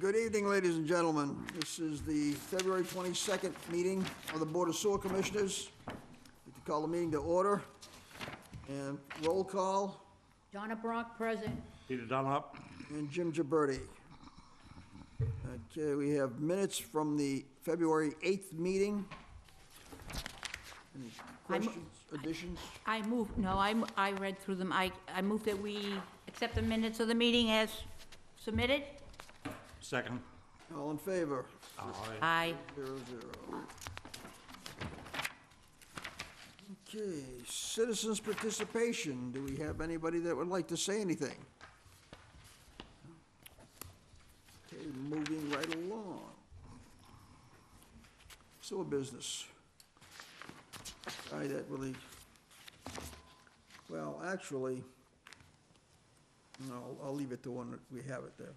Good evening, ladies and gentlemen. This is the February 22nd meeting of the Board of Sewer Commissioners. We call the meeting to order. And roll call, Donna Brock, present. Peter Dunlop. and Jim Gibberti. Okay, we have minutes from the February 8th meeting. Any questions, additions? I read through them. I move that we accept the minutes of the meeting as submitted. Second. All in favor? Aye. 0-0. Okay, citizens' participation. Do we have anybody that would like to say anything? Okay, moving right along. Sewer business. That really, well, actually, no, I'll leave it to one that we have it there.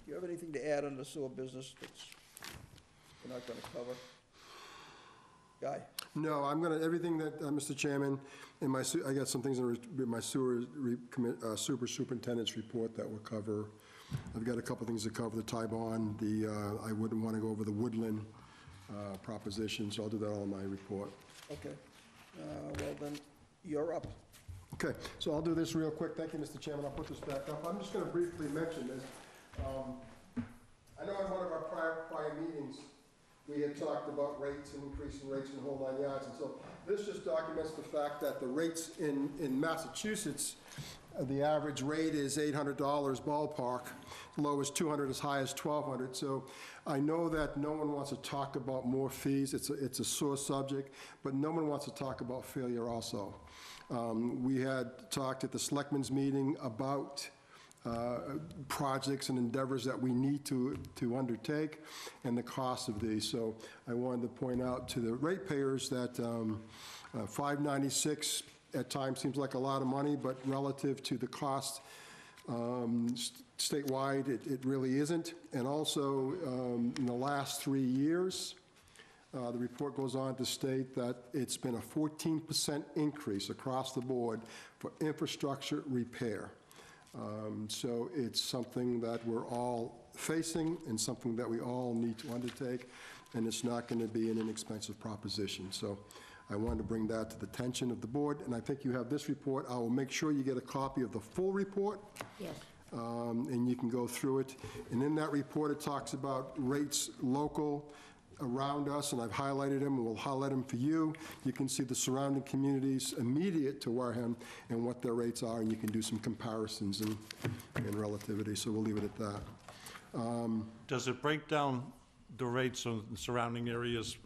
Do you have anything to add on the sewer business that's we're not gonna cover? Guy? No, I'm gonna, everything that, Mr. Chairman, in I got some things in my superintendent's report that will cover. I've got a couple things to cover, the tie bond, I wouldn't wanna go over the woodland proposition, so I'll do that all in my report. Okay. Well, then, you're up. Okay, so I'll do this real quick. Thank you, Mr. Chairman. I'll put this back up. I'm just gonna briefly mention this. I know in one of our prior meetings, we had talked about rates and increasing rates in the whole 9 yards, and so this just documents the fact that the rates in Massachusetts, the average rate is $800 ballpark, low as $200, as high as $1,200. So I know that no one wants to talk about more fees. It's a sore subject, but no one wants to talk about failure also. We had talked at the Selectmen's meeting about projects and endeavors that we need to undertake and the cost of these. So I wanted to point out to the ratepayers that $596 at times seems like a lot of money, but relative to the cost statewide, it really isn't. And also, in the last 3 years, the report goes on to state that it's been a 14% increase across the board for infrastructure repair. So it's something that we're all facing and something that we all need to undertake, and it's not going to be an inexpensive proposition. So I wanted to bring that to the attention of the board, and I think you have this report. I will make sure you get a copy of the full report. Yes. And you can go through it. And in that report, it talks about rates local around us, and I've highlighted them, and we'll highlight them for you. You can see the surrounding communities immediate to Wareham and what their rates are, and you can do some comparisons and relativity, so we'll leave it at that. Does it break down the rates of the surrounding areas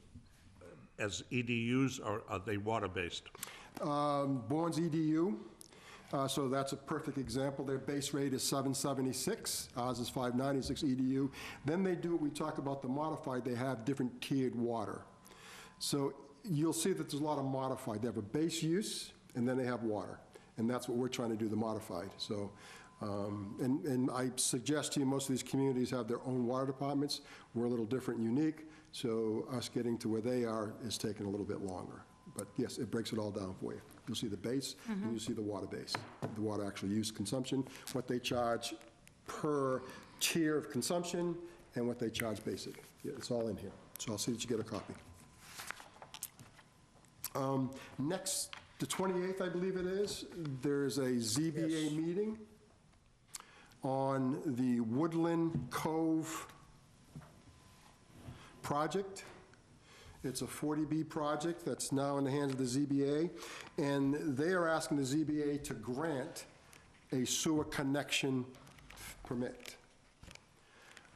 as EDUs, or are they water-based? Bourne's EDU, so that's a perfect example. Their base rate is $776, ours is $596 EDU. Then they do what we talk about the modified, they have different tiered water. So you'll see that there's a lot of modified. They have a base use, and then they have water. And that's what we're trying to do, the modified. So, and I suggest to you, most of these communities have their own water departments. We're a little different and unique, so us getting to where they are is taking a little bit longer. But yes, it breaks it all down for you. You'll see the base, and you'll see the water base, the water actual use consumption, what they charge per tier of consumption, and what they charge basic. Yeah, it's all in here. So I'll see that you get a copy. Next, the 28th, I believe it is, there's a ZBA meeting on the Woodland Cove project. It's a 40B project that's now in the hands of the ZBA, and they are asking the ZBA to grant a sewer connection permit.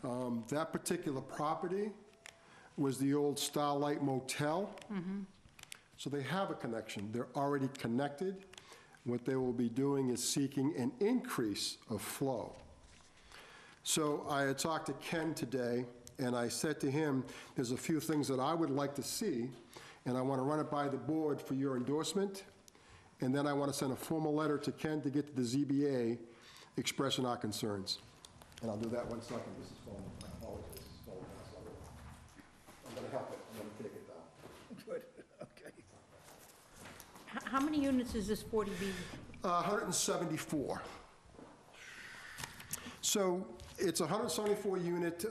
That particular property was the old Starlight Motel. So they have a connection. They're already connected. What they will be doing is seeking an increase of flow. So I had talked to Ken today, and I said to him, there's a few things that I would like to see, and I want to run it by the board for your endorsement, and then I want to send a formal letter to Ken to get to the ZBA expressing our concerns. And I'll do that 1 second. This is falling. My apologies. This is falling down. I'm going to help it. I'm going to take it down. Good, okay. How many units is this 40B? 174. So it's a 174-unit,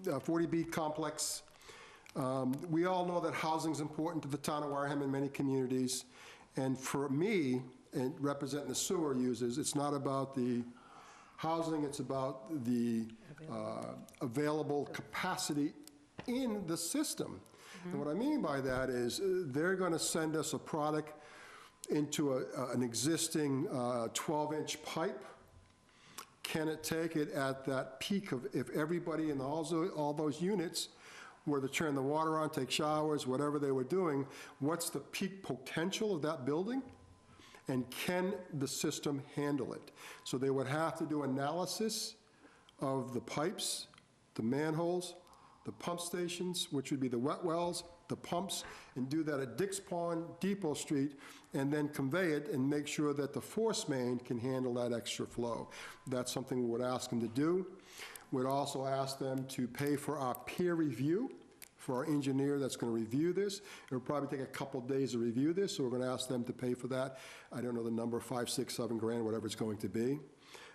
40B complex. We all know that housing's important to the town of Wareham and many communities. And for me, and representing the sewer users, it's not about the housing, it's about the available capacity in the system. And what I mean by that is they're going to send us a product into an existing 12-inch pipe. Can it take it at that peak of, if everybody in all those units were to turn the water on, take showers, whatever they were doing, what's the peak potential of that building? And can the system handle it? So they would have to do analysis of the pipes, the manholes, the pump stations, which would be the wet wells, the pumps, and do that at Dix Pond, Depot Street, and then convey it and make sure that the force main can handle that extra flow. That's something we would ask them to do. We'd also ask them to pay for our peer review, for our engineer that's going to review this. It'll probably take a couple days to review this, so we're going to ask them to pay for that. I don't know the number, 5, 6, 7 grand, whatever it's going to be.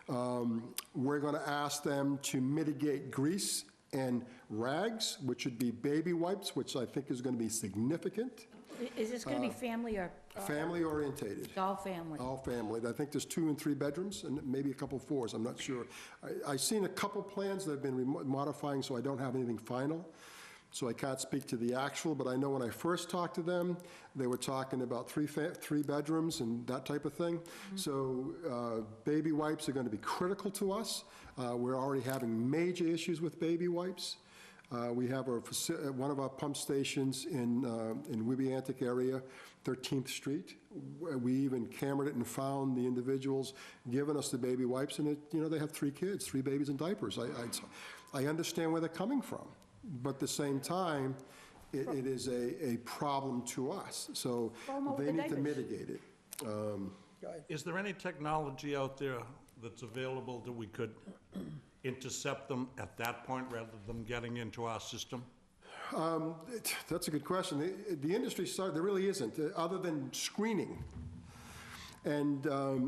We're going to ask them to mitigate grease and rags, which would be baby wipes, which I think is going to be significant. Is this going to be family or? Family orientated. It's all family. All family. I think there's 2 and 3 bedrooms and maybe a couple 4s, I'm not sure. I've seen a couple plans that have been modifying, so I don't have anything final. So I can't speak to the actual, but I know when I first talked to them, they were talking about 3 bedrooms and that type of thing. So baby wipes are going to be critical to us. We're already having major issues with baby wipes. We have one of our pump stations in Webiantic area, 13th Street. We even cameraed it and found the individuals giving us the baby wipes, and they have 3 kids, 3 babies in diapers. I understand where they're coming from, but at the same time, it is a problem to us. So they need to mitigate it. Is there any technology out there that's available that we could intercept them at that point rather than getting into our system? That's a good question. The industry started, there really isn't, other than screening. And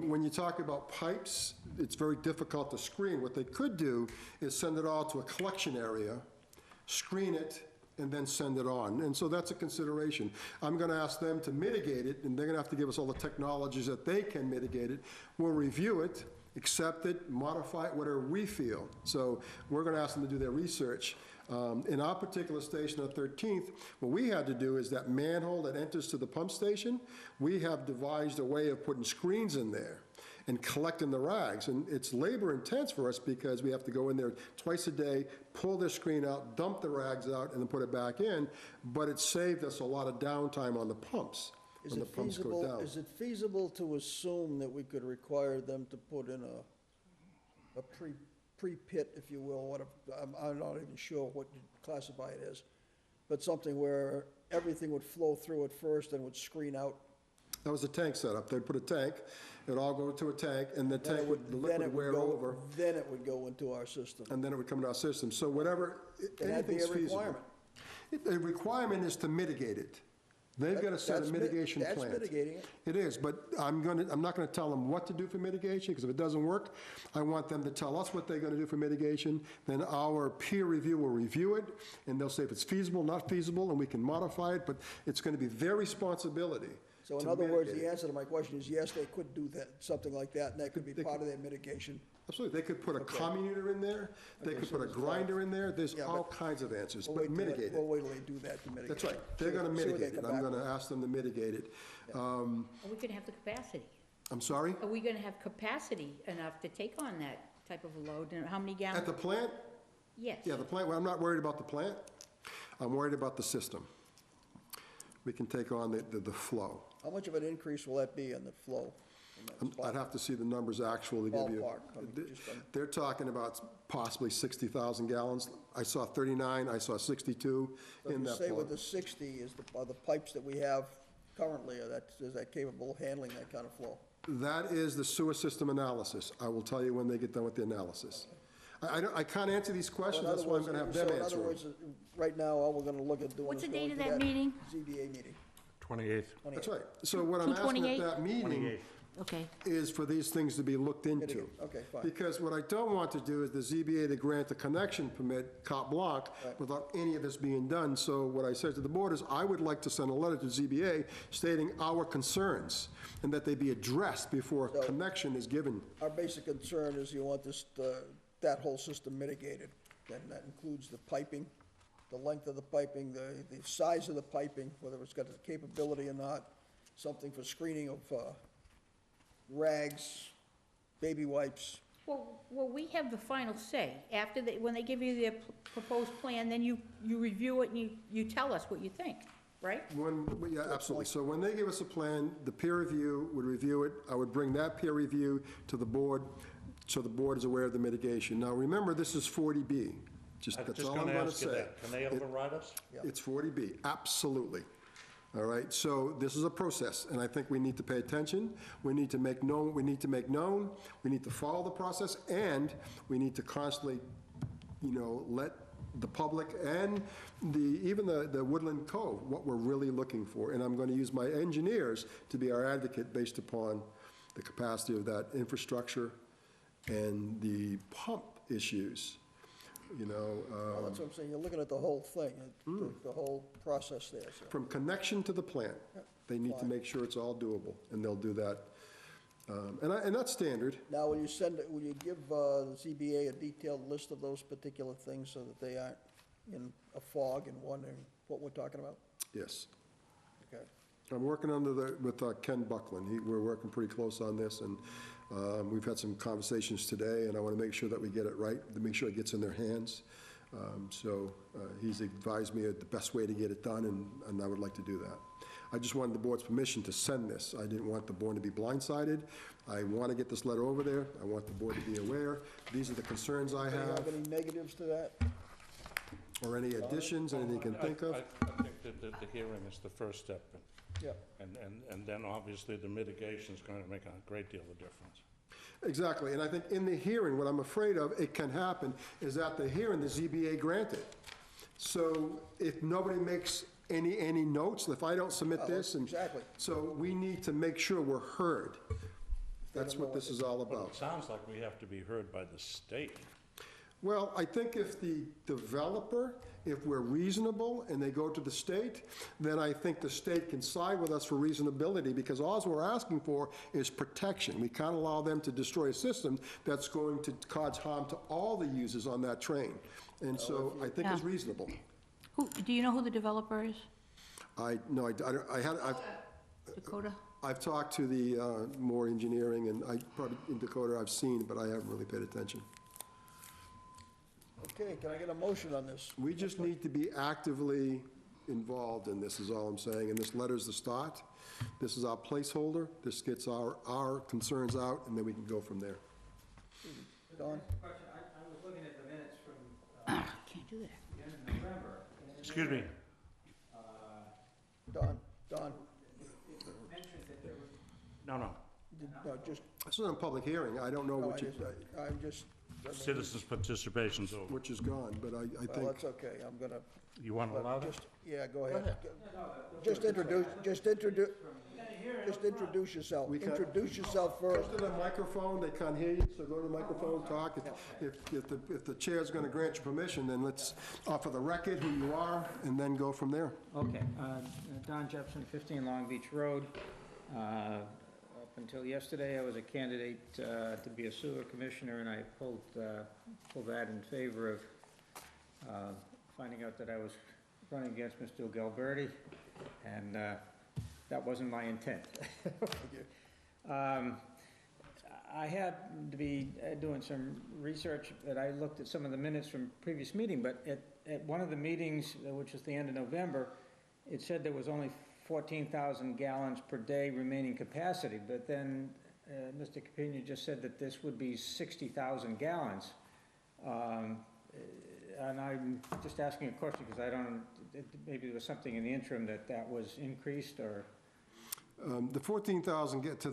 when you talk about pipes, it's very difficult to screen. What they could do is send it all to a collection area, screen it, and then send it on. And so that's a consideration. I'm going to ask them to mitigate it, and they're going to have to give us all the technologies that they can mitigate it. We'll review it, accept it, modify it, whatever we feel. So we're going to ask them to do their research. In our particular station on 13th, what we had to do is that manhole that enters to the pump station, we have devised a way of putting screens in there and collecting the rags. And it's labor intense for us because we have to go in there twice a day, pull their screen out, dump the rags out, and then put it back in. But it saved us a lot of downtime on the pumps. Is it feasible to assume that we could require them to put in a pre-pit, if you will, whatever, I'm not even sure what you classify it as, but something where everything would flow through it first and would screen out? That was a tank setup. They'd put a tank, it'd all go into a tank, and the tank would, the liquid would wear over. Then it would go into our system. And then it would come into our system. So whatever, anything's feasible. That'd be a requirement. The requirement is to mitigate it. They've got to set a mitigation plan. That's mitigating it. It is, but I'm not going to tell them what to do for mitigation, because if it doesn't work, I want them to tell us what they're going to do for mitigation. Then our peer review will review it, and they'll say if it's feasible, not feasible, and we can modify it, but it's going to be their responsibility. So in other words, the answer to my question is yes, they could do that, something like that, and that could be part of their mitigation. Absolutely. They could put a commuter in there. They could put a grinder in there. There's all kinds of answers, but mitigate it. We'll wait till they do that to mitigate it. That's right. They're going to mitigate it. I'm going to ask them to mitigate it. Are we going to have the capacity? I'm sorry? Are we going to have capacity enough to take on that type of a load? And how many gallons? At the plant? Yes. Yeah, the plant. Well, I'm not worried about the plant. I'm worried about the system. We can take on the flow. How much of an increase will that be in the flow? I'd have to see the numbers actually give you. Ballpark. They're talking about possibly 60,000 gallons. I saw 39, I saw 62 in that Say flow. with the 60 are the pipes that we have currently, is that capable of handling that kind of flow? That is the sewer system analysis. I will tell you when they get done with the analysis. I can't answer these questions, that's why I'm going to have them answer So in other them. words, right now, all we're going to look at doing What's is the date going of to that meeting? ZBA meeting. 28th. That's right. So what I'm asking at that meeting Okay, is for these things to be looked into. Mitigate. Okay, fine. Because what I don't want to do is the ZBA to grant the connection permit carte blanche Right. without any of this being done. So what I said to the board is I would like to send a letter to ZBA stating our concerns and that they be addressed before a connection is given. Our basic concern is you want this, that whole system mitigated, and that includes the piping, the length of the piping, the size of the piping, whether it's got the capability or not, something for screening of, rags, baby wipes. well, we have the final say. After they, when they give you their proposed plan, then you review it and you tell us what you think, right? Yeah, absolutely. So when they give us a plan, the peer review would review it. I would bring that peer review to the board, so the board is aware of the mitigation. Now, remember, this is 40B. That's all I'm gonna say. Can they override us? It's 40B, absolutely. All right, so this is a process, and I think we need to pay attention. We need to make known, we need to follow the process, and we need to constantly, let the public and even the Woodland Cove, what we're really looking for. And I'm gonna use my engineers to be our advocate based upon the capacity of that infrastructure and the pump issues. Well, that's what I'm saying, you're looking at the whole thing, the whole process there, so. From connection to the plant, they need to fine. make sure it's all doable, and they'll do that. And that's standard. Now, will you give the ZBA a detailed list of those particular things so that they aren't in a fog and wondering what we're talking about? Yes. Okay. I'm working with Ken Buckland. We're working pretty close on this, and we've had some conversations today, and I want to make sure that we get it right, to make sure it gets in their hands. So he's advised me the best way to get it done, and I would like to do that. I just wanted the board's permission to send this. I didn't want the board to be blindsided. I want to get this letter over there. I want the board to be aware. These are the concerns I Do you have, have any negatives to that? or any additions, anything you can think of. I think that the hearing is the first step, Yeah. and then obviously the mitigation is going to make a great deal of difference. Exactly, and I think in the hearing, what I'm afraid of, it can happen, is at the hearing, the ZBA granted. So if nobody makes any notes, if I don't submit this, and. Exactly. So we need to make sure we're heard. That's what this is all But about. it sounds like we have to be heard by the state. Well, I think if the developer, if we're reasonable and they go to the state, then I think the state can side with us for reasonability, because all we're asking for is protection. We can't allow them to destroy a system that's going to cause harm to all the users on that train. And so I think it's Yeah. reasonable. Do you know who the developer is? Dakota? I've talked to the more engineering, and probably in Dakota I've seen, but I haven't really paid attention. Okay, can I get a motion on this? We just need to be actively involved in this, is all I'm saying, and this letter's the start. This is our placeholder, this gets our concerns out, and then we can go from there. Don? Question, I was looking at the minutes from Can't do that. the end of November. and Excuse me. Don, It mentioned that there was, No. no, just, This is a public hearing, I don't know no, which is, Citizens' participation's over. which is gone, but I well, think, that's okay, I'm gonna, You want to allow that? yeah, go ahead. Just introduce yourself. We can- Introduce yourself go first. to the microphone, they can't hear you, so go to the microphone, talk. If the chair's gonna grant you permission, then let's offer the record, who you are, and then go from there. okay, Don Jepson, 15 Long Beach Road. Up until yesterday, I was a candidate to be a sewer commissioner, and I pulled that in favor of finding out that I was running against Mr. Gilberti, and that wasn't my intent. I had to be doing some research, that I looked at some of the minutes from previous meeting, but at one of the meetings, which was the end of November, it said there was only 14,000 gallons per day remaining capacity, but then Mr. Capino just said that this would be 60,000 gallons. And I'm just asking a question because I don't, maybe there was something in the interim that was increased, or? The 14,000, get to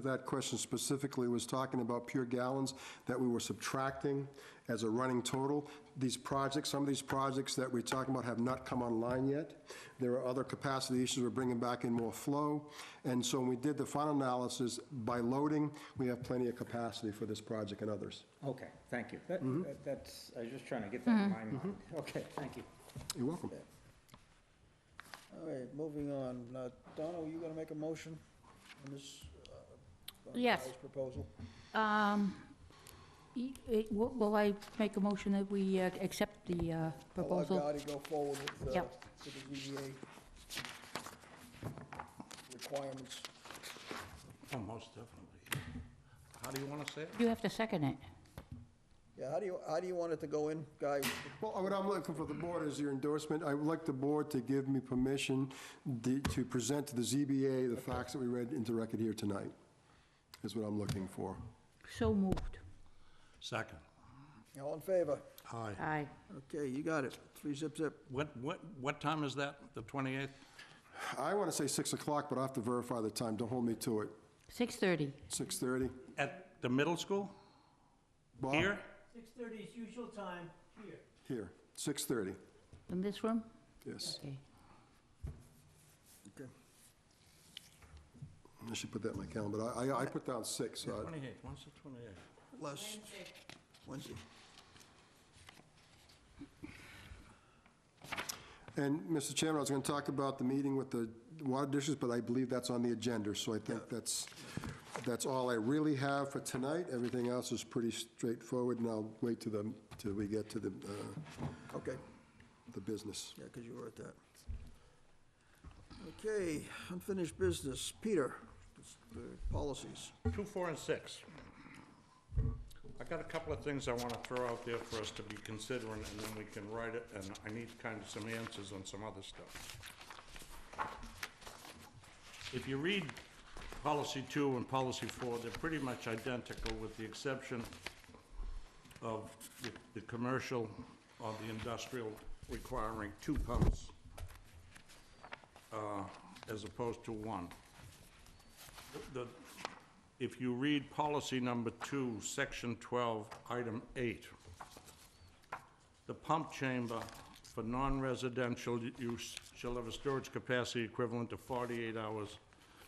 that question specifically, was talking about pure gallons that we were subtracting as a running total. These projects, some of these projects that we're talking about have not come online yet. There are other capacity issues. We're bringing back in more flow. And so when we did the final analysis, by loading, we have plenty of capacity for this project and others. Okay, thank you. That's, I was just trying to get that in my mind. Okay, thank you. You're welcome. All right, moving on. Donna, are you gonna make a motion on this? Yes. Guy's proposal? Will I make a motion that we accept the proposal? I'll let Gotti go forward with Yep. the ZBA requirements. Oh, most definitely. How do you want to say it? You have to second it. Yeah, how do you want it to go in, Guy? Well, what I'm looking for the board is your endorsement. I would like the board to give me permission to present to the ZBA the facts that we read into record here tonight, is what I'm looking for. So moved. Second. All in favor? Aye. Aye. Okay, you got it. 3 zip zip. What time is that, the 28th? I want to say 6 o'clock, but I have to verify the time. Don't hold me to it. 6:30. 6:30? At the middle school? Bob? Here? 6:30 is usual time here. Here, 6:30, In this room? yes. Okay. Okay. I should put that in my calendar, but I put down 6, so 28th, when's the 28th? Less, Wednesday. And, Mr. Chairman, I was going to talk about the meeting with the water districts, but I believe that's on the agenda, so I think that's all I really have for tonight. Everything else is pretty straightforward, and I'll wait till we get to Okay, the business. yeah, because you were at that. Okay, unfinished business. Peter, policies. 2, 4, and 6. I got a couple of things I want to throw out there for us to be considering, and then we can write it, and I need kind of some answers on some other stuff. If you read policy 2 and policy 4, they're pretty much identical with the exception of the commercial or the industrial requiring 2 pumps as opposed to 1. If you read policy number 2, section 12, item 8, the pump chamber for non-residential use shall have a storage capacity equivalent to 48 hours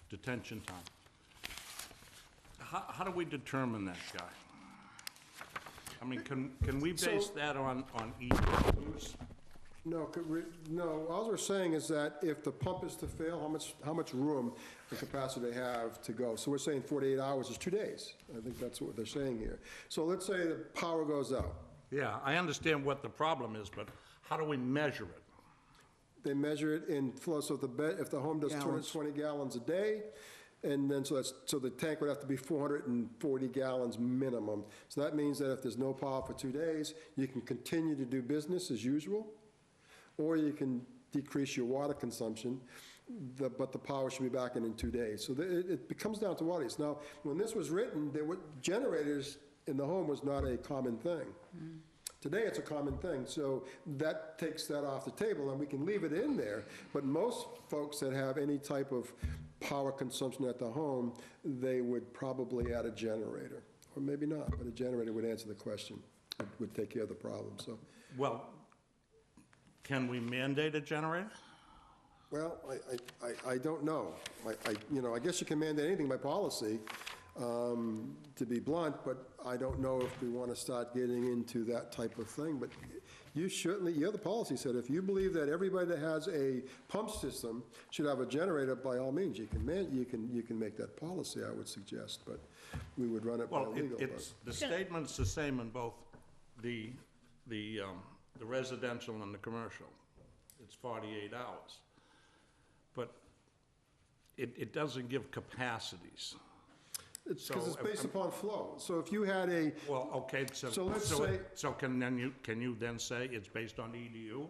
detention time. How do we determine that, Guy? I mean, can we base that on each use? No, all we're saying is that if the pump is to fail, how much room and capacity they have to go. So we're saying 48 hours is 2 days. I think that's what they're saying here. So let's say the power goes out. Yeah, I understand what the problem is, but how do we measure it? They measure it in flow, so if the home does Gallons. 220 gallons a day, and then so the tank would have to be 440 gallons minimum. So that means that if there's no power for 2 days, you can continue to do business as usual, or you can decrease your water consumption, but the power should be back in 2 days. So it comes down to what it is. Now, when this was written, generators in the home was not a common thing. Today, it's a common thing, so that takes that off the table, and we can leave it in there. But most folks that have any type of power consumption at the home, they would probably add a generator, or maybe not, but a generator would answer the question, would take care of the problem, so. Well, can we mandate a generator? Well, I don't know. I guess you can mandate anything by policy, to be blunt, but I don't know if we want to start getting into that type of thing. But you're the policy said, if you believe that everybody that has a pump system should have a generator, by all means, you can make that policy, I would suggest, but we would run it by Well, legal. the statement's the same in both the residential and the commercial. It's 48 hours. But it doesn't give capacities. It's because it's based upon flow. So if you had a, Well, okay, So let's say- so can you then say it's based on EDU?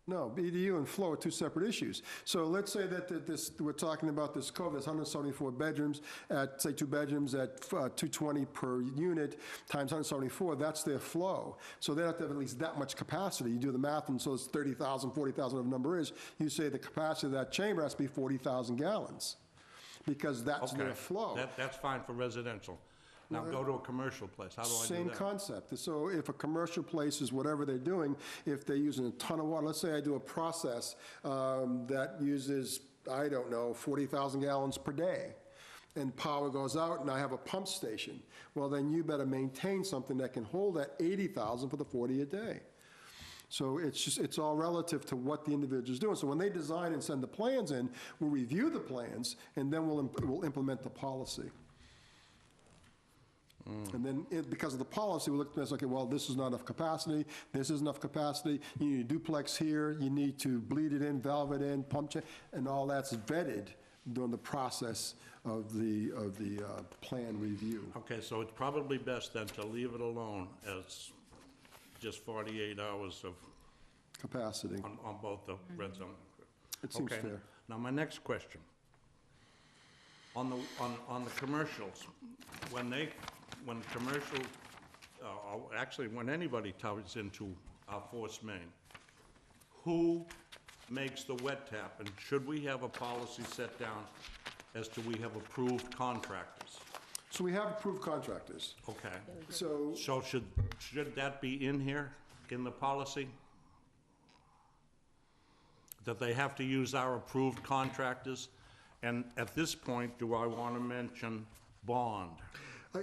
no, BDU and flow are two separate issues. So let's say that we're talking about this cove, there's 174 bedrooms at, say, 2 bedrooms at 220 per unit times 174, that's their flow. So they have to have at least that much capacity. You do the math, and so it's 30,000, 40,000, whatever the number is. You say the capacity of that chamber has to be 40,000 gallons. because that's their Okay. flow. That's fine for residential. Now go to a commercial place. How do I do that? Same concept. So if a commercial place is whatever they're doing, if they're using a ton of water, let's say I do a process that uses, I don't know, 40,000 gallons per day, and power goes out and I have a pump station, well, then you better maintain something that can hold that 80,000 for the 40 a day. So it's all relative to what the individual's doing. So when they design and send the plans in, we'll review the plans, and then we'll implement the policy. And then, because of the policy, we look at this, okay, well, this is not enough capacity, this is enough capacity, you need a duplex here, you need to bleed it in, valve it in, pump check, and all that's vetted during the process of the plan review. Okay, so it's probably best then to leave it alone as just 48 hours of, Capacity. on both the red zone. It seems Okay. fair. Now, my next question. On the commercials, when commercial, actually, when anybody taps into our force main, who makes the wet tap? And should we have a policy set down as to we have approved contractors? So we have approved contractors. Okay. So, So should that be in here, in the policy? That they have to use our approved contractors? And at this point, do I want to mention bond? I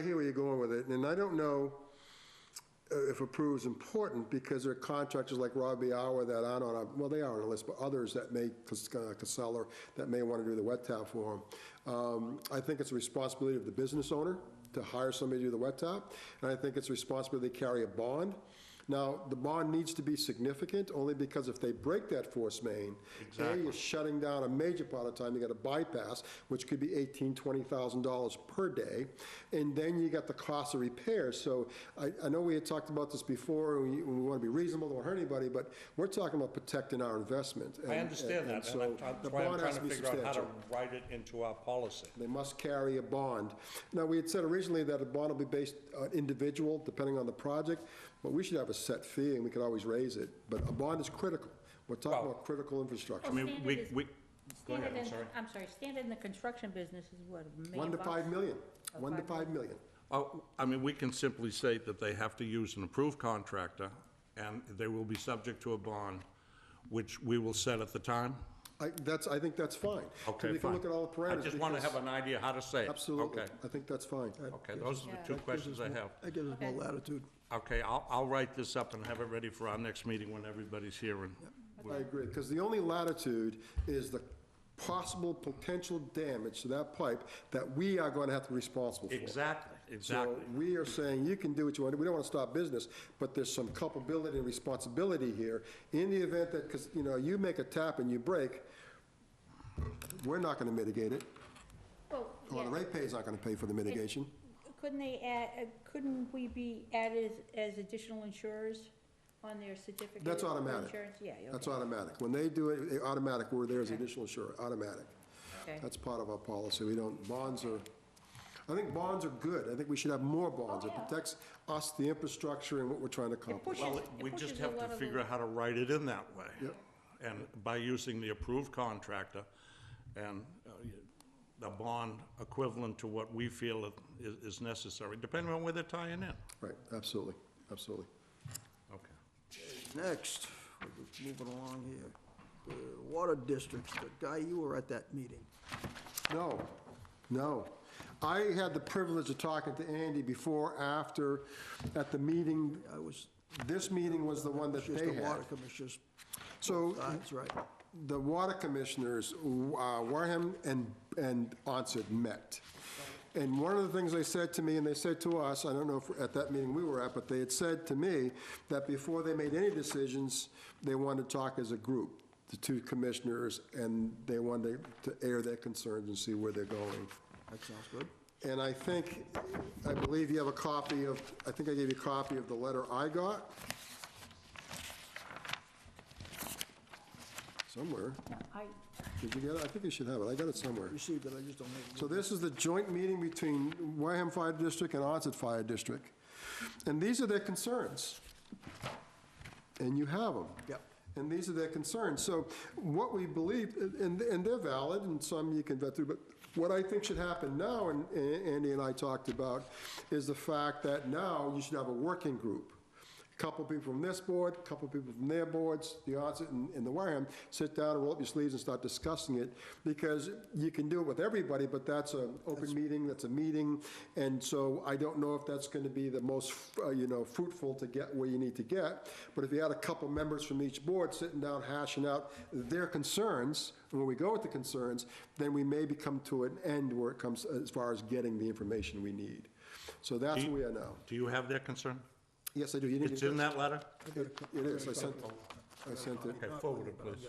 hear where you're going with it, and I don't know if approved is important, because there are contractors like Robbie Hour that aren't on, well, they are on the list, but others that may, Casella, that may want to do the wet tap for them. I think it's a responsibility of the business owner to hire somebody to do the wet tap, and I think it's a responsibility to carry a bond. Now, the bond needs to be significant, only because if they break that force main, Exactly. you're shutting down a major part of the time, you got a bypass, which could be $18,000, $20,000 per day, and then you got the cost of repairs. So I know we had talked about this before, and we want to be reasonable, don't hurt anybody, but we're talking about protecting our investment. I understand that, and so that's the why I'm bond trying has to be figure out how to substantial. write it into our policy. They must carry a bond. Now, we had said originally that a bond will be based on individual, depending on the project, but we should have a set fee, and we could always raise it. But a bond is critical. We're talking Well- about critical infrastructure. I mean, Standard we, is- go ahead, I'm sorry. I'm sorry, standard in the construction business is what, $1 million? 1 to 5 million. Or 1 to 5 5 million. Oh, I mean, we can simply say that they have to use an approved contractor, and they will be subject to a bond, which we will set at the time? I think that's fine. So Okay, we can fine. look at all the parameters. I just want to because- have an idea how to say it. Absolutely. Okay, I think that's fine. okay, those are the two questions I have. That gives us more Okay. latitude. Okay, I'll write this up and have it ready for our next meeting when everybody's here and I agree, because the only latitude is the possible potential damage to that pipe that we are going to have to be responsible for. Exactly, exactly. So we are saying, you can do what you want, we don't want to stop business, but there's some culpability and responsibility here. In the event that, because, you make a tap and you break, we're not going to mitigate it, Well, or the yeah. ratepayers aren't going to pay for the mitigation. Couldn't they add, couldn't we be added as additional insurers on their certificate? That's of automatic. Insurance, yeah, okay. That's automatic. When they do it, automatic, we're there as additional insurer, automatic. Okay. That's part of our policy. We don't, bonds are, I think bonds are good. I think we should have more bonds. It yeah. protects us, the infrastructure, and what we're trying to It accomplish. pushes, Well, it we just pushes a have to lot of figure the- out how to write it in that way. Yep. And by using the approved contractor and the bond equivalent to what we feel is necessary, depending on where they're tying in. Right, absolutely, absolutely. Okay. Next, we're just moving along here. The water districts, the guy, you were at that meeting. No. I had the privilege of talking to Andy before, after, at the meeting. This meeting was the one that Just they the water had. commissioners. So That's right. the water commissioners, Wareham and Onset met. And one of the things they said to me, and they said to us, I don't know if at that meeting we were at, but they had said to me that before they made any decisions, they wanted to talk as a group, the two commissioners, and they wanted to air their concerns and see where they're going. That sounds good. And I believe you have a copy of, I think I gave you a copy of the letter I got. Somewhere. Did you get it? I think you should have it. I got it somewhere. Received it, I just don't have it. So this is the joint meeting between Wareham Fire District and Onset Fire District. And these are their concerns. And you have them. Yep. And these are their concerns. So what we believe, and they're valid, and some you can vet through, but what I think should happen now, and Andy and I talked about, is the fact that now you should have a working group. A couple people from this board, a couple people from their boards, the Onset and the Wareham, sit down and roll up your sleeves and start discussing it, because you can do it with everybody, but that's an open meeting, that's a meeting, and so I don't know if that's going to be the most, fruitful to get where you need to get, but if you had a couple members from each board sitting down hashing out their concerns, and when we go with the concerns, then we maybe come to an end where it comes as far as getting the information we need. So that's where we are now. Do you have their concern? Yes, I do. You need It's to- in that letter? It is. I sent it. Okay, forward it, please.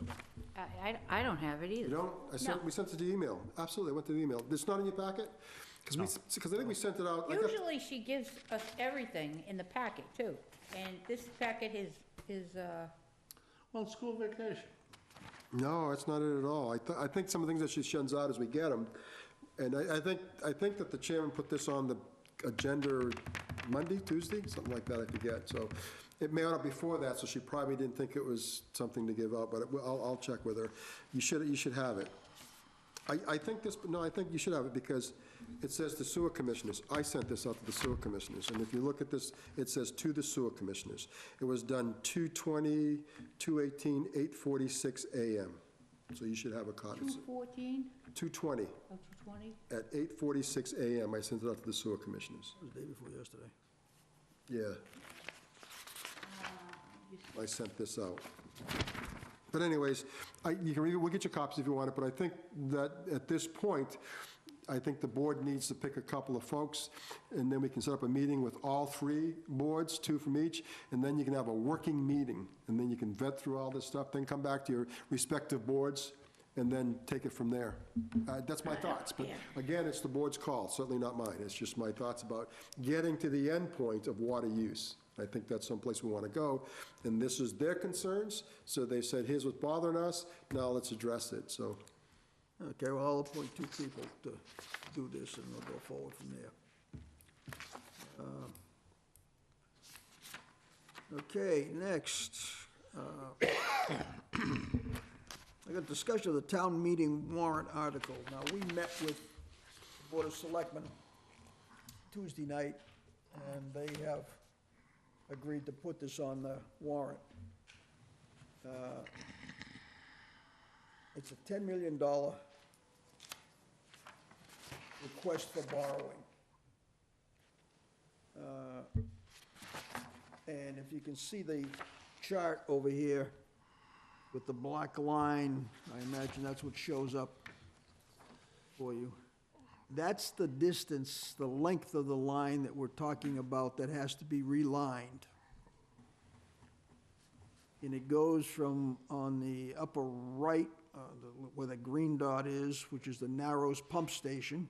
I don't have it You either. don't? No. We sent it to email. Absolutely, I went to the email. It's not in your packet? Because I think we sent it out. I got- Usually she gives us everything in the packet too, and this packet is, Well, it's school vacation. No, that's not it at all. I think some of the things that she sends out as we get them, and I think that the chairman put this on the agenda Monday, Tuesday, something like that, I forget. So it may not before that, so she probably didn't think it was something to give out, but I'll check with her. You should have it. I think you should have it because it says the sewer commissioners. I sent this out to the sewer commissioners, and if you look at this, it says to the sewer commissioners. It was done 2/20, 2/18, 8:46 a.m. So you should have a copy. 214, 2:20 oh, 220? at 8:46 a.m. I sent it out to the sewer commissioners. It was the day before yesterday. Yeah. I sent this out. But anyways, you can read it, we'll get you copies if you want it, but I think that at this point, I think the board needs to pick a couple of folks, and then we can set up a meeting with all three boards, 2 from each, and then you can have a working meeting, and then you can vet through all this stuff, then come back to your respective boards, and then take it from there. That's my thoughts, but again, it's the board's call, certainly not mine. It's just my thoughts about getting to the end point of water use. I think that's someplace we want to go, and this is their concerns, so they said, here's what's bothering us, now let's address it, so. Okay, well, I'll appoint 2 people to do this, and we'll go forward from there. Okay, next. I got discussion of the town meeting warrant article. Now, we met with the Board of Selectmen Tuesday night, and they have agreed to put this on the warrant. It's a $10 million request for borrowing. And if you can see the chart over here with the black line, I imagine that's what shows up for you. That's the distance, the length of the line that we're talking about that has to be relined. And it goes from on the upper right, where the green dot is, which is the Narrows Pump Station,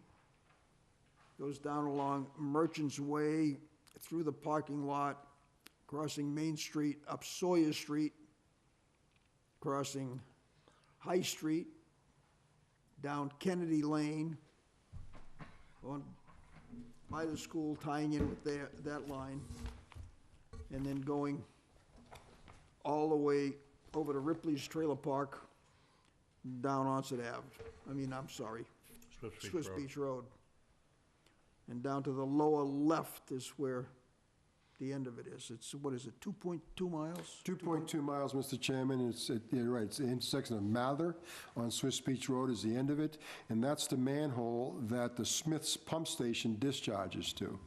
goes down along Merchants Way, through the parking lot, crossing Main Street, up Sawyer Street, crossing High Street, down Kennedy Lane, on by the school, tying in with that line, and then going all the way over to Ripley's Trailer Park, down Onset Ave. I'm sorry, Swiss Beach Road. And down to the lower left is where the end of it is. It's, what is it, 2.2 miles? 2.2 miles, Mr. Chairman. You're right, it's the intersection of Mather on Swiss Beach Road is the end of it, and that's the manhole that the Smith's Pump Station discharges to.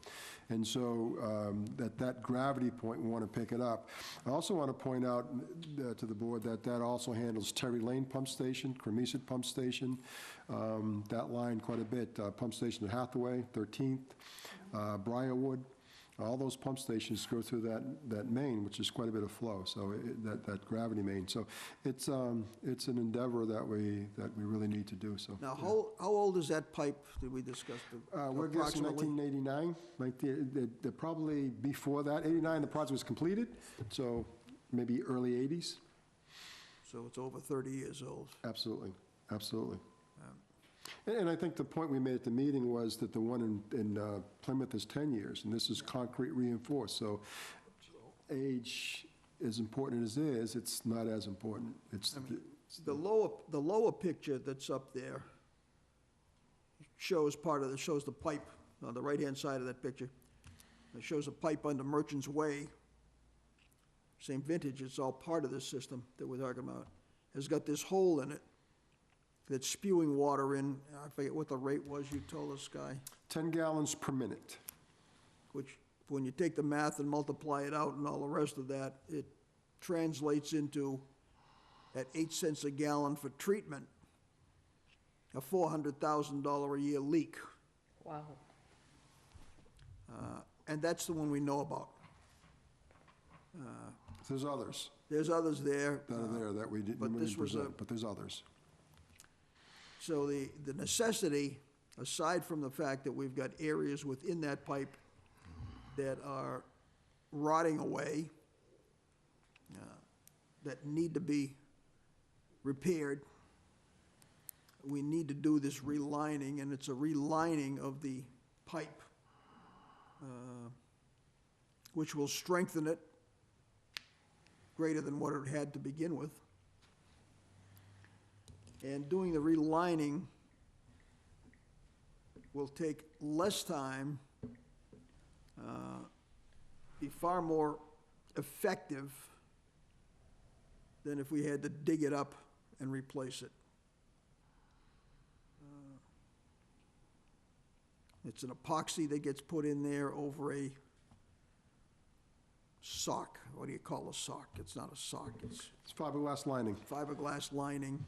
And so that gravity point, we want to pick it up. I also want to point out to the board that also handles Terry Lane Pump Station, Cremisa Pump Station, that line quite a bit. Pump Station at Hathaway, 13th, Briarwood. All those pump stations go through that main, which is quite a bit of flow, so that gravity main. So it's an endeavor that we really need to do, so. Now, how old is that pipe that we discussed? We're guessing approximately? 1989, they're probably before that. 89, the project was completed, so maybe early 80s. So it's over 30 years old. Absolutely, absolutely. And I think the point we made at the meeting was that the one in Plymouth is 10 years, and this is concrete reinforced, so age as important as it is, it's not as important. It's, The lower picture that's up there shows shows the pipe on the right-hand side of that picture. It shows a pipe under Merchant's Way. Same vintage, it's all part of this system that we're talking about. It's got this hole in it that's spewing water in. I forget what the rate was you told us, Guy, 10 gallons per minute. which, when you take the math and multiply it out and all the rest of that, it translates into, at 8 cents a gallon for treatment, a $400,000 a year leak. Wow. And that's the one we know about. There's others There's others there. that are there that we didn't but really this was present, but there's others. So the necessity, aside from the fact that we've got areas within that pipe that are rotting away, that need to be repaired, we need to do this relining, and it's a relining of the pipe, which will strengthen it greater than what it had to begin with. And doing the relining will take less time, be far more effective than if we had to dig it up and replace it. It's an epoxy that gets put in there over a sock. What do you call a sock? It's not a sock, it's It's fiberglass lining. fiberglass lining.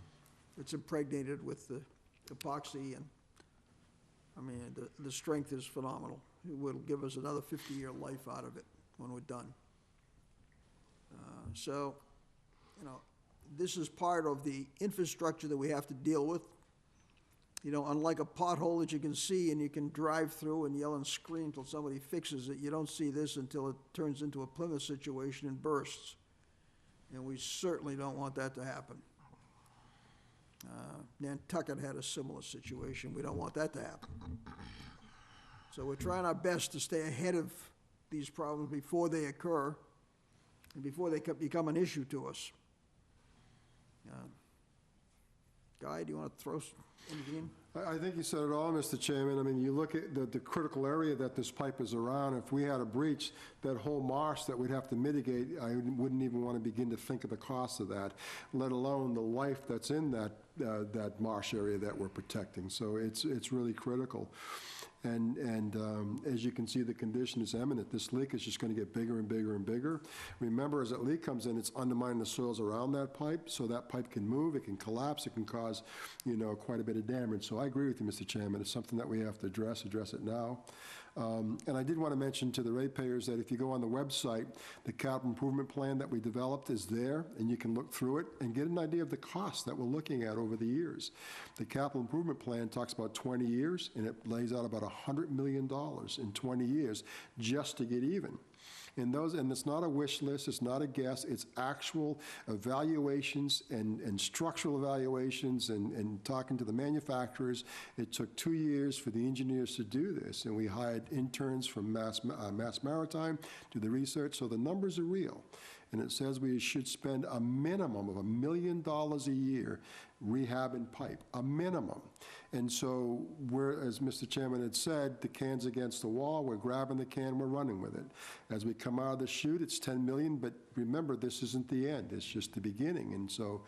It's impregnated with the epoxy, and, I mean, the strength is phenomenal. It will give us another 50-year life out of it when we're done. So, you know, this is part of the infrastructure that we have to deal with. You know, unlike a pothole that you can see and you can drive through and yell and scream till somebody fixes it, you don't see this until it turns into a Plymouth situation and bursts. And we certainly don't want that to happen. Nantucket had a similar situation. We don't want that to happen. So we're trying our best to stay ahead of these problems before they occur and before they become an issue to us. Guy, do you want to throw anything in? I think you said it all, Mr. Chairman. I mean, you look at the critical area that this pipe is around. If we had a breach, that whole marsh that we'd have to mitigate, I wouldn't even want to begin to think of the cost of that, let alone the life that's in that marsh area that we're protecting. So it's really critical. And as you can see, the condition is imminent. This leak is just going to get bigger and bigger and bigger. Remember, as that leak comes in, it's undermining the soils around that pipe, so that pipe can move, it can collapse, it can cause, you know, quite a bit of damage. So I agree with you, Mr. Chairman. It's something that we have to address it now. And I did want to mention to the ratepayers that if you go on the website, the capital improvement plan that we developed is there, and you can look through it and get an idea of the costs that we're looking at over the years. The capital improvement plan talks about 20 years, and it lays out about $100 million in 20 years just to get even. And it's not a wish list, it's not a guess, it's actual evaluations and structural evaluations and talking to the manufacturers. It took 2 years for the engineers to do this, and we hired interns from Mass Maritime to do the research, so the numbers are real. And it says we should spend a minimum of $1 million a year rehabbing pipe, a minimum. And so we're, as Mr. Chairman had said, the can's against the wall, we're grabbing the can, we're running with it. As we come out of the chute, it's 10 million, but remember, this isn't the end, it's just the beginning. And so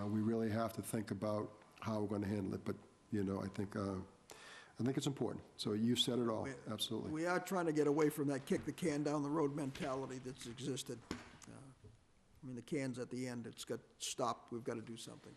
we really have to think about how we're going to handle it. But, you know, I think it's important. So you said it all, absolutely. We are trying to get away from that kick the can down the road mentality that's existed. I mean, the can's at the end, it's got stopped, we've got to do something.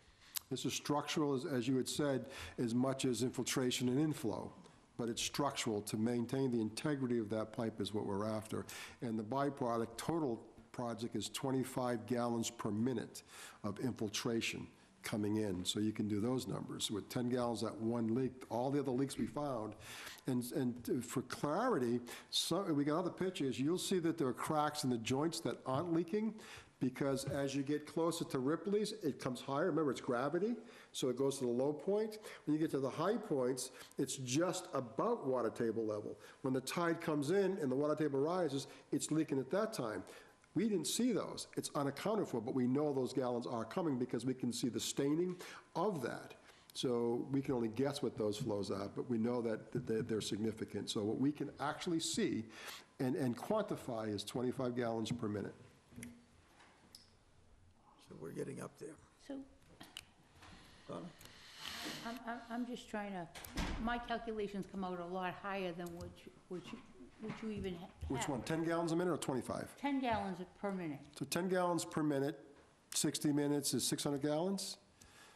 This is structural, as you had said, as much as infiltration and inflow, but it's structural. To maintain the integrity of that pipe is what we're after. And the byproduct, total project is 25 gallons per minute of infiltration coming in. So you can do those numbers. With 10 gallons at one leak, all the other leaks we found. And for clarity, we got other pictures, you'll see that there are cracks in the joints that aren't leaking, because as you get closer to Ripley's, it comes higher. Remember, it's gravity, so it goes to the low point. When you get to the high points, it's just about water table level. When the tide comes in and the water table rises, it's leaking at that time. We didn't see those. It's unaccounted for, but we know those gallons are coming because we can see the staining of that. So we can only guess what those flows are, but we know that they're significant. So what we can actually see and quantify is 25 gallons per minute. So we're getting up there. So, Donna? I'm just trying to, my calculations come out a lot higher than what you even have. Which one, 10 gallons a minute or 25? 10 gallons per minute. So 10 gallons per minute, 60 minutes is 600 gallons?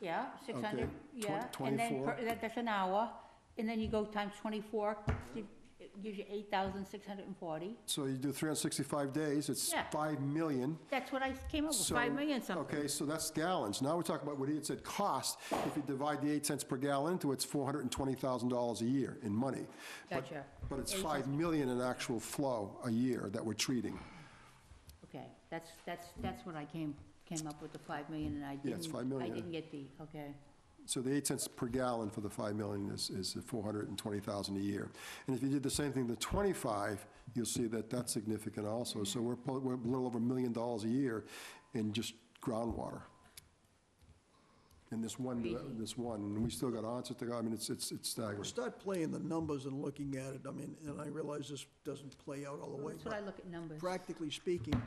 Yeah, 600, Okay, yeah. 24. And then, that's an hour, and then you go times 24, it gives you 8,640. So you do 365 days, it's Yeah. 5 million. That's what I came up with, So- 5 million something. Okay, so that's gallons. Now we're talking about what he had said cost. If you divide the 8 cents per gallon into it, it's $420,000 a year in money. Gotcha. But it's 8 5 cents. million in actual flow a year that we're treating. Okay, that's what I came up with, the 5 million, and I didn't. Yeah, it's 5 million, I yeah. didn't get the, okay. So the 8 cents per gallon for the 5 million is 420,000 a year. And if you did the same thing to 25, you'll see that that's significant also. So we're a little over $1 million a year in just groundwater. In this one, and we still got answers to go. I mean, it's staggering. Start playing the numbers and looking at it, I mean, and I realize this doesn't play out all the way, That's what I but look at numbers. practically speaking,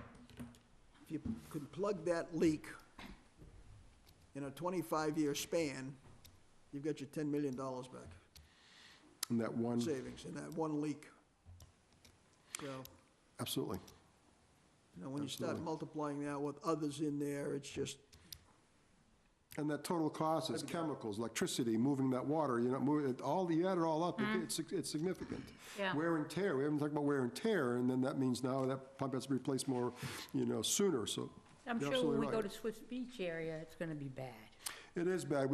if you could plug that leak in a 25-year span, you've got your $10 million back, And that one, savings in that one leak. So, absolutely. you know, when you start Absolutely. multiplying that with others in there, it's just, And that total cost is chemicals, electricity, moving that water, you know, you add it all up, it's significant. Yeah. Wear and tear, we haven't talked about wear and tear, and then that means now that pump has to be replaced more, sooner, so. I'm you're sure when we absolutely go right. to Swiss Beach area, it's gonna be bad. It is bad.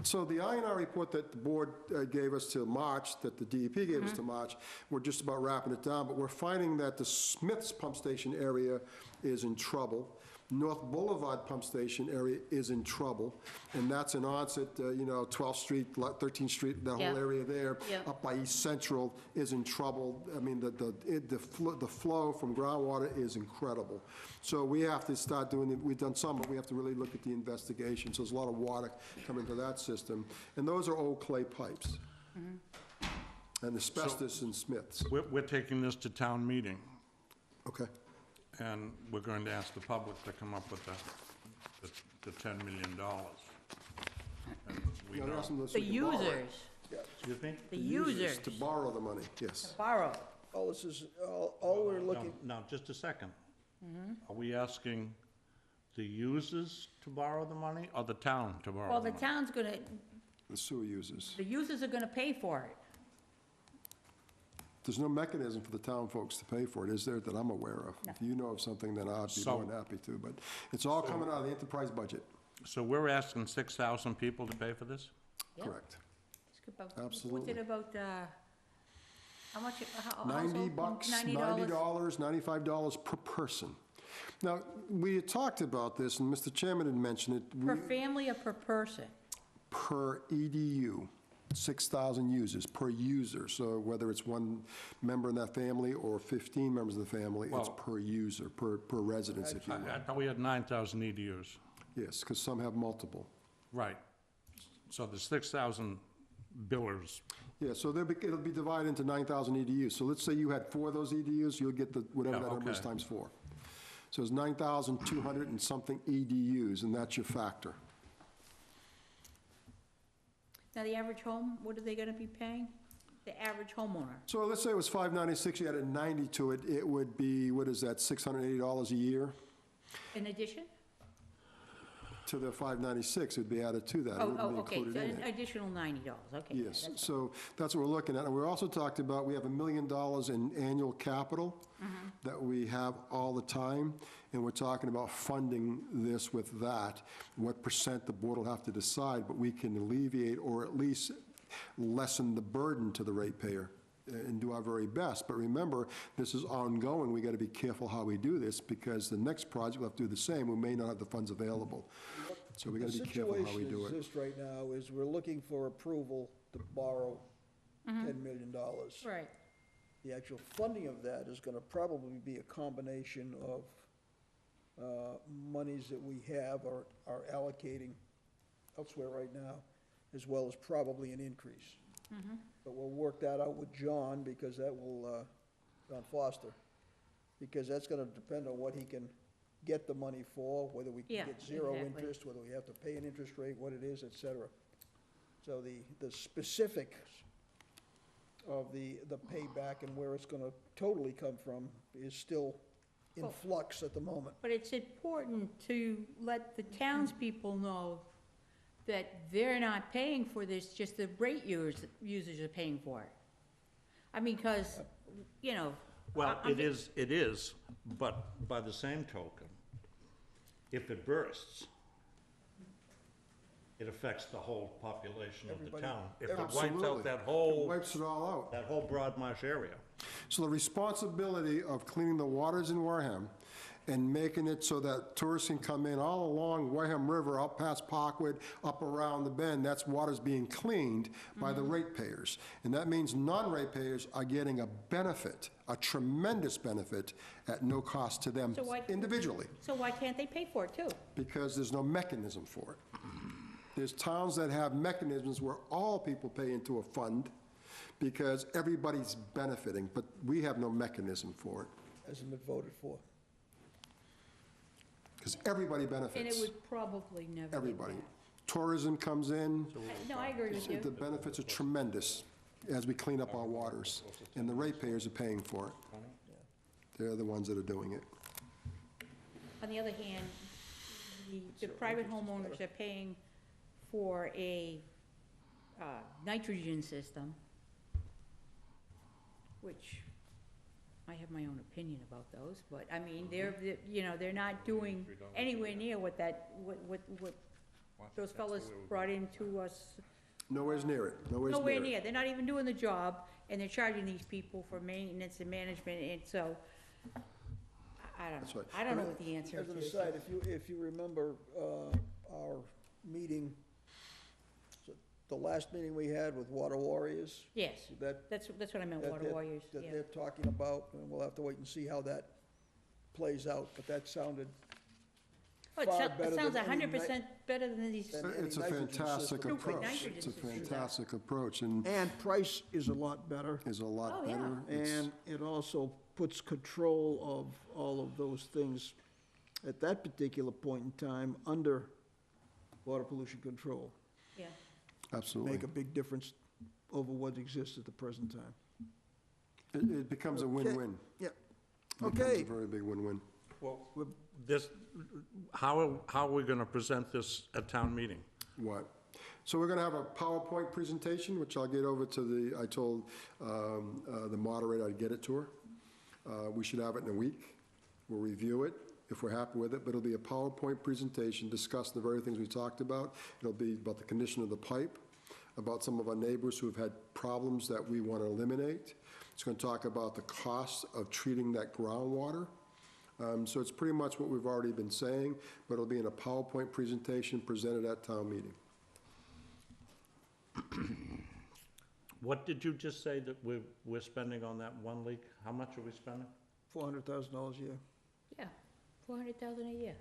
So the INR report that the board gave us till March, that the DEP gave us to March, we're just about wrapping it down, but we're finding that the Smiths Pump Station area is in trouble. North Boulevard Pump Station area is in trouble, and that's in Onset, 12th Street, 13th Street, that Yeah. whole area there, Yeah. up by East Central is in trouble. I mean, the flow from groundwater is incredible. So we have to start doing it. We've done some, but we have to really look at the investigation. So there's a lot of water coming to that system, and those are old clay pipes. And asbestos and Smiths. We're taking this to town meeting, Okay. and we're going to ask the public to come up with the $10 million. And we Yeah, know, ask them to- so The we can borrow it. users, excuse me? the users, To borrow the money, yes. borrow. all this is, all we're looking, Now, just a second. Are we asking the users to borrow the money, or the town to borrow Well, the the money? town's gonna, The sewer users. the users are gonna pay for it. There's no mechanism for the town folks to pay for it, is there, that I'm aware of? If you know of something, then I'd be So- more than happy to, but it's all coming out of the enterprise budget, So we're asking 6,000 people to pay for this? Yeah. correct? It's about- Absolutely. What's it about, how much? $90, $90, $95 per person. Now, we had talked about this, and Mr. Chairman had mentioned it. Per family or per person? Per EDU, 6,000 users, per user. So whether it's one member in that family or 15 members of the family, it's Well- per user, per residence, if you I will. thought we had 9,000 EDUs. Yes, because some have multiple. Right. So there's 6,000 billers. Yeah, so it'll be divided into 9,000 EDUs. So let's say you had 4 of those EDUs, you'll get whatever Yeah, that number is okay. times 4. So it's 9,200 and something EDUs, and that's your factor. Now, the average home, what are they gonna be paying? The average homeowner? So let's say it was $596, you added 90 to it, it would be, what is that, $680 a year? In addition? To the $596, it'd be added to that. It wouldn't be Okay, included so in an it. additional $90, okay. yeah, Yes, that's- so that's what we're looking at. And we're also talked about, we have $1 million in annual capital that we have all the time, and we're talking about funding this with that. What percent the board will have to decide, but we can alleviate or at least lessen the burden to the ratepayer and do our very best. But remember, this is ongoing. We got to be careful how we do this, because the next project will have to do the same. We may not have the funds available. So we got the to be careful how we situation do is it. this right now, is we're looking for approval to borrow $10 million. Right, The actual funding of that is gonna probably be a combination of monies that we have are allocating elsewhere right now, as well as probably an increase. But we'll work that out with John, because that will, John Foster, because that's gonna depend on what he can get the money for, whether we can Yeah, get zero exactly. interest, whether we have to pay an interest rate, what it is, et cetera. So the specifics of the payback and where it's gonna totally come from is still in Well- flux at the moment. But it's important to let the townspeople know that they're not paying for this, just the rate users are paying for it. I mean, because, you know. Well, I'm- it is, but by the same token, if it bursts, it affects the whole population of the Everybody- town. If it wipes Absolutely. out that It whole, wipes it all out. that whole Broad Marsh area. So the responsibility of cleaning the waters in Wareham and making it so that tourists can come in all along Wareham River, up past Parkwood, up around the bend, that's water's being cleaned by the ratepayers. And that means non-ratepayers are getting a benefit, a tremendous benefit, at no cost to them So why- individually, So why can't they pay for it too? because there's no mechanism for it. There's towns that have mechanisms where all people pay into a fund because everybody's benefiting, but we have no mechanism for it, Hasn't been voted for. because everybody And it benefits. would probably never get Everybody. that. Tourism comes in, No, I agree with the you. benefits are tremendous as we clean up our waters, and the ratepayers are paying for it. They're the ones that are doing it. On the other hand, the private homeowners are paying for a nitrogen system, which I have my own opinion about those, but I mean, they're not doing anywhere near what those fellas brought into us. Nowhere's near it, nowhere's Nowhere near near, it. they're not even doing the job, and they're charging these people for maintenance and management, and so, I don't That's know. right. I don't know what the answer As an is. aside, if you remember, our meeting, the last meeting we had with Water Warriors, Yes, that that's what I meant, that Water they're- Warriors, that yeah. they're talking about, and we'll have to wait and see how that plays out, but that sounded Oh, far it better sounds than any 100% better than these, than any It's a nitrogen fantastic system. Stupid approach. nitrogen It's a system. fantastic approach, and And price is a lot better, is a lot Oh, yeah. better. It's- and it also puts control of all of those things at that particular point in time under water pollution control. yeah. Absolutely. Make a big difference over what exists at the present time. It becomes a win-win. Yeah. Becomes Okay. a very big win-win. Well, this, how are we gonna present this at town meeting? What? So we're gonna have a PowerPoint presentation, which I'll get over to I told the moderator I'd get it to her. We should have it in a week. We'll review it if we're happy with it, but it'll be a PowerPoint presentation, discuss the very things we talked about. It'll be about the condition of the pipe, about some of our neighbors who have had problems that we want to eliminate. It's gonna talk about the cost of treating that groundwater. So it's pretty much what we've already been saying, but it'll be in a PowerPoint presentation presented at town meeting. What did you just say that we're spending on that one leak? How much are we spending? $400,000 a year. Yeah, 400,000 a year.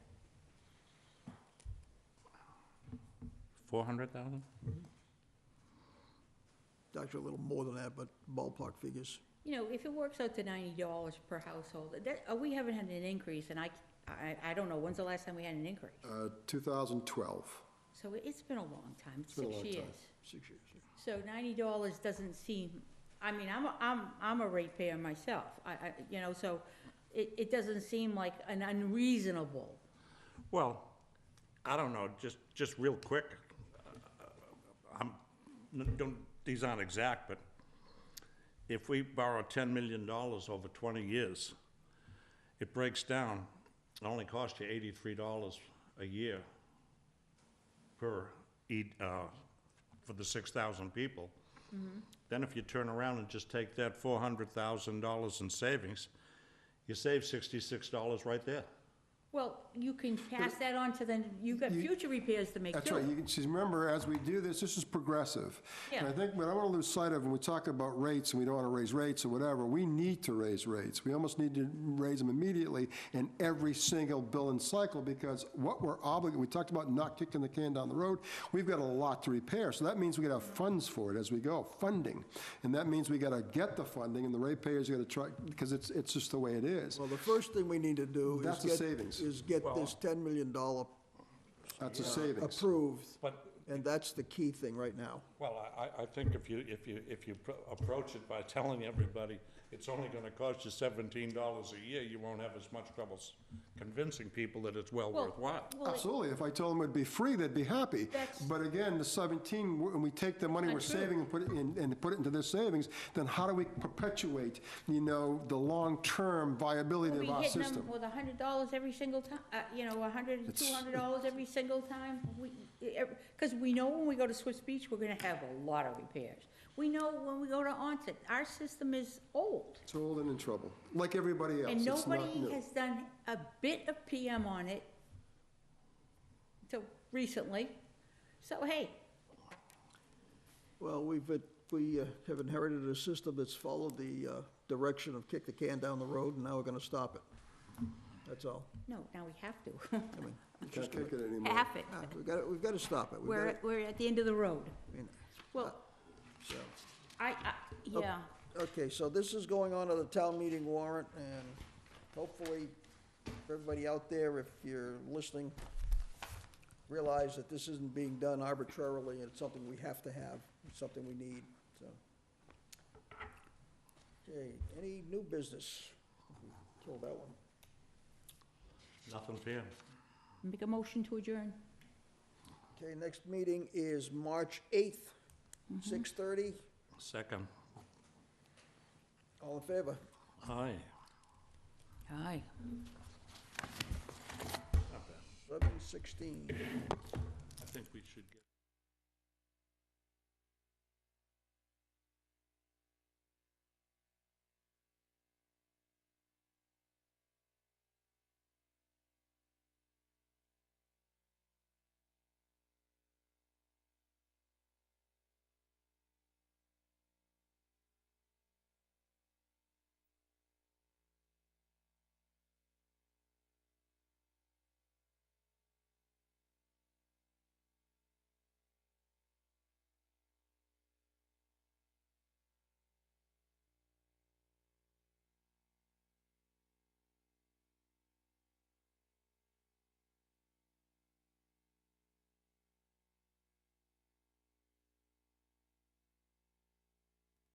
400,000? Actually, a little more than that, but ballpark figures. You know, if it works out to $90 per household, we haven't had an increase, and I don't know, when's the last time we had an increase? 2012. So it's been a long time, been a 6 long years. time. 6 years, yeah. So $90 doesn't seem, I mean, I'm a ratepayer myself, you know, so it doesn't seem like an unreasonable. Well, I don't know, just real quick. These aren't exact, but if we borrow $10 million over 20 years, it breaks down, it only costs you $83 a year for the 6,000 people. Then if you turn around and just take that $400,000 in savings, you save $66 right there. Well, you can pass that on to then, you've got You- future repairs to make too. That's right, you can, see, remember, as we do this is progressive. And I Yeah. think what I want to lose sight of when we talk about rates, and we don't want to raise rates or whatever, we need to raise rates. We almost need to raise them immediately in every single billing cycle, because what we're obligated, we talked about not kicking the can down the road, we've got a lot to repair, so that means we got to have funds for it as we go, funding. And that means we got to get the funding, and the ratepayers got to try, because it's just the way it is. Well, the first thing we need to do is That's a savings. get this $10 million That's a savings. approved, But, and that's the key thing right now. well, I think if you approach it by telling everybody it's only gonna cost you $17 a year, you won't have as much trouble convincing people that it's well worthwhile. Well, Absolutely, if I told them it'd be free, they'd be happy. That's- But again, the 17, when we take the money we're Not true. saving and put it into this savings, then how do we perpetuate, the long-term viability Are of we our hitting system? them with $100 every single time, $100, $200 every single time? Because we know when we go to Swiss Beach, we're gonna have a lot of repairs. We know when we go to Onset, our system is old. It's old and in trouble, like everybody else. And It's not nobody new. has done a bit of PM on it until recently. So, hey, Well, we have inherited a system that's followed the direction of kick the can down the road, and now we're gonna stop it. That's all. no, now we have to. I mean, Can't take it anymore. Half it. we've got to stop it. We're at the end of the road. Well, So, yeah, okay, so this is going on to the town meeting warrant, and hopefully, everybody out there, if you're listening, realize that this isn't being done arbitrarily, and it's something we have to have, it's something we need, so. Okay, any new business? Killed that one. Nothing fair. make a motion to adjourn. Okay, next meeting is March 8th, 6:30. Second. All in favor? Aye. Aye. 7:16. I think we should get.